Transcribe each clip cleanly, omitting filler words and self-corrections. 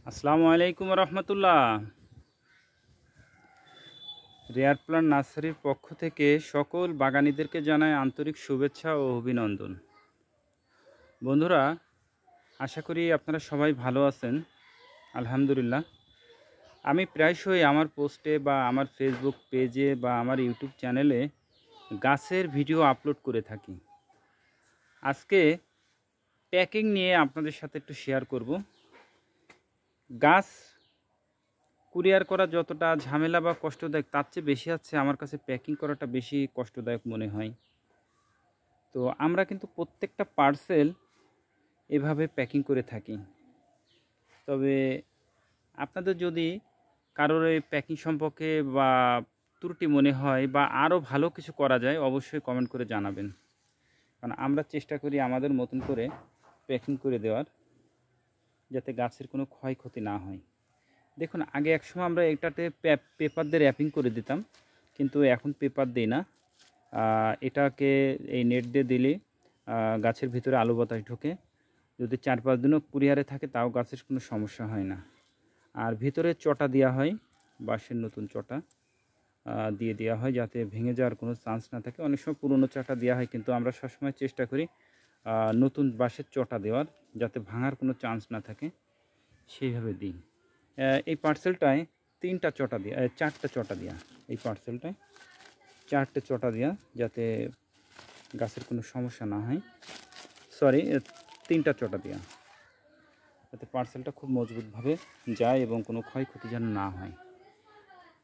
আসসালামু আলাইকুম রহমতুল্লাহ। Rare plant নার্সারির পক্ষ থেকে সকল বাগানীদেরকে জানায় আন্তরিক শুভেচ্ছা ও অভিনন্দন। বন্ধুরা, আশা করি আপনারা সবাই ভালো আছেন। আলহামদুলিল্লাহ। আমি প্রায়শই আমার পোস্টে বা আমার ফেসবুক পেজে বা আমার ইউটিউব চ্যানেলে গাছের ভিডিও আপলোড করে থাকি। আজকে প্যাকিং নিয়ে আপনাদের সাথে একটু শেয়ার করব। গাছ কুরিয়ার করা যতটা ঝামেলা বা কষ্টদায়ক, তার চেয়ে বেশি আছে আমার কাছে প্যাকিং করাটা বেশি কষ্টদায়ক মনে হয়। তো আমরা কিন্তু প্রত্যেকটা পার্সেল এভাবে প্যাকিং করে থাকি। তবে আপনাদের যদি কারোর এই প্যাকিং সম্পর্কে বা ত্রুটি মনে হয় বা আরও ভালো কিছু করা যায়, অবশ্যই কমেন্ট করে জানাবেন। কারণ আমরা চেষ্টা করি আমাদের মতন করে প্যাকিং করে দেওয়ার, যাতে গাছের কোনো ক্ষয়ক্ষতি না হয়। দেখুন, আগে একসময় আমরা এটাতে পেপার দিয়ে র্যাপিং করে দিতাম, কিন্তু এখন পেপার দিই না। এটাকে এই নেট দিয়ে দিলে গাছের ভিতরে আলো বাতাস ঢোকে। যদি 4-5 দিনও কুরিয়ারে থাকে তাও গাছের কোনো সমস্যা হয় না। আর ভিতরে চটা দেওয়া হয়, বাঁশের নতুন চটা দিয়ে দেওয়া হয়, যাতে ভেঙে যাওয়ার কোনো চান্স না থাকে। অনেক সময় পুরনো চটা দেওয়া হয়, কিন্তু আমরা সবসময় চেষ্টা করি নতুন বাঁশের চটা দেওয়ার, যাতে ভাঙার কোনো চান্স না থাকে, সেইভাবে দিই। এই পার্সেলটায় 3টা চটা দেওয়া, 4টা চটা দেওয়া। এই পার্সেলটায় 4টে চটা দেওয়া, যাতে গাছের কোনো সমস্যা না হয়। সরি, 3টা চটা দেওয়া, যাতে পার্সেলটা খুব মজবুতভাবে যায় এবং কোনো ক্ষয়ক্ষতি যেন না হয়।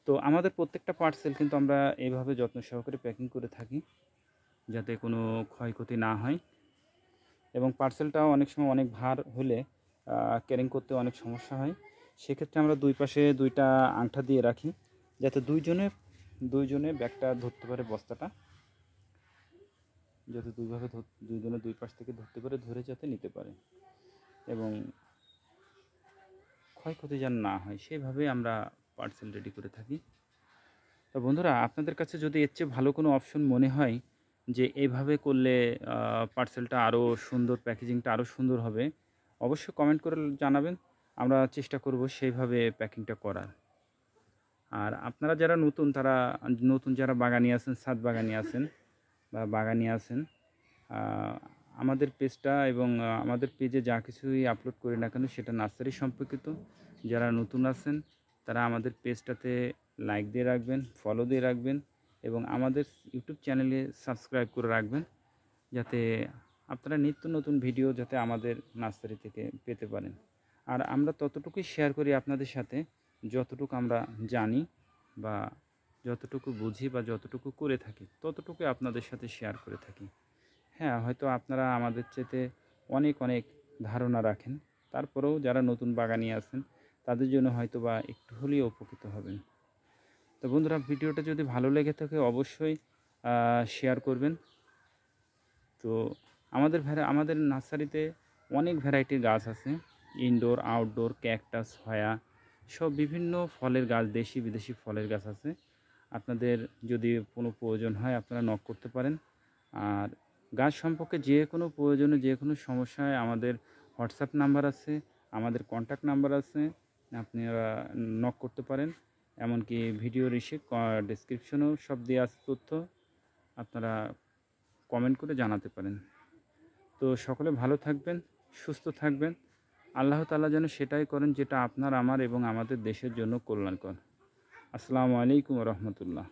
তো আমাদের প্রত্যেকটা পার্সেল কিন্তু আমরা এইভাবে যত্ন সহকারে প্যাকিং করে থাকি, যাতে কোনো ক্ষয়ক্ষতি না হয়। এবং পার্সেলটাও অনেক সময় অনেক ভার হলে ক্যারিং করতে অনেক সমস্যা হয়। সেক্ষেত্রে আমরা দুই পাশে 2টা আংটা দিয়ে রাখি, যাতে দুইজনে ব্যাগটা ধরতে পারে, বস্তাটা যাতে দুইজনে দুই পাশ থেকে ধরতে পারে, ধরে যাতে নিতে পারে এবং ক্ষয়ক্ষতি যেন না হয়, সেইভাবে আমরা পার্সেল রেডি করে থাকি। তো বন্ধুরা, আপনাদের কাছে যদি এর চেয়ে ভালো কোনো অপশন মনে হয় যে এইভাবে করলে পার্সেলটা আরও সুন্দর, প্যাকেজিংটা আরও সুন্দর হবে, অবশ্যই কমেন্ট করে জানাবেন। আমরা চেষ্টা করব সেইভাবে প্যাকিংটা করার। আর আপনারা যারা নতুন, যারা বাগানি আছেন, ছাদ বাগানি আছেন বা বাগানি আছেন, আমাদের পেজটা এবং আমাদের পেজে যা কিছুই আপলোড করি না কেন সেটা নার্সারি সম্পর্কিত। যারা নতুন আছেন তারা আমাদের পেজটাতে লাইক দিয়ে রাখবেন, ফলো দিয়ে রাখবেন এবং আমাদের ইউটিউব চ্যানেলে সাবস্ক্রাইব করে রাখবেন, যাতে আপনারা নিত্য নতুন ভিডিও যাতে আমাদের নার্সারি থেকে পেতে পারেন। আর আমরা ততটুকুই শেয়ার করি আপনাদের সাথে, যতটুকু আমরা জানি বা যতটুকু বুঝি বা যতটুকু করে থাকি, ততটুকুই আপনাদের সাথে শেয়ার করে থাকি। হ্যাঁ, হয়তো আপনারা আমাদের চেতে অনেক ধারণা রাখেন, তারপরেও যারা নতুন বাগানি আছেন তাদের জন্য হয়তো বা একটু হলেও উপকৃত হবেন। তো বন্ধুরা, ভিডিওটা যদি ভালো লেগে থাকে অবশ্যই শেয়ার করবেন। তো আমাদের নার্সারিতে অনেক ভ্যারাইটির গাছ আছে, ইনডোর, আউটডোর, ক্যাকটাস, হয়া, সব বিভিন্ন ফলের গাছ, দেশি বিদেশি ফলের গাছ আছে। আপনাদের যদি কোনো প্রয়োজন হয় আপনারা নক করতে পারেন। আর গাছ সম্পর্কে যে কোনো প্রয়োজনে, যে কোনো সমস্যায় আমাদের হোয়াটসঅ্যাপ নাম্বার আছে, আমাদের কন্ট্যাক্ট নাম্বার আছে, আপনারা নক করতে পারেন। এমনকি ভিডিওর ডেসক্রিপশনেও সব দেওয়া আছে তথ্য, আপনারা কমেন্ট করে জানাতে পারেন। তো সকলে ভালো থাকবেন, সুস্থ থাকবেন। আল্লাহ তাআলা যেন সেটাই করেন যেটা আপনার, আমার এবং আমাদের দেশের জন্য কল্যাণকর। আসসালামু আলাইকুম রহমতুল্লাহ।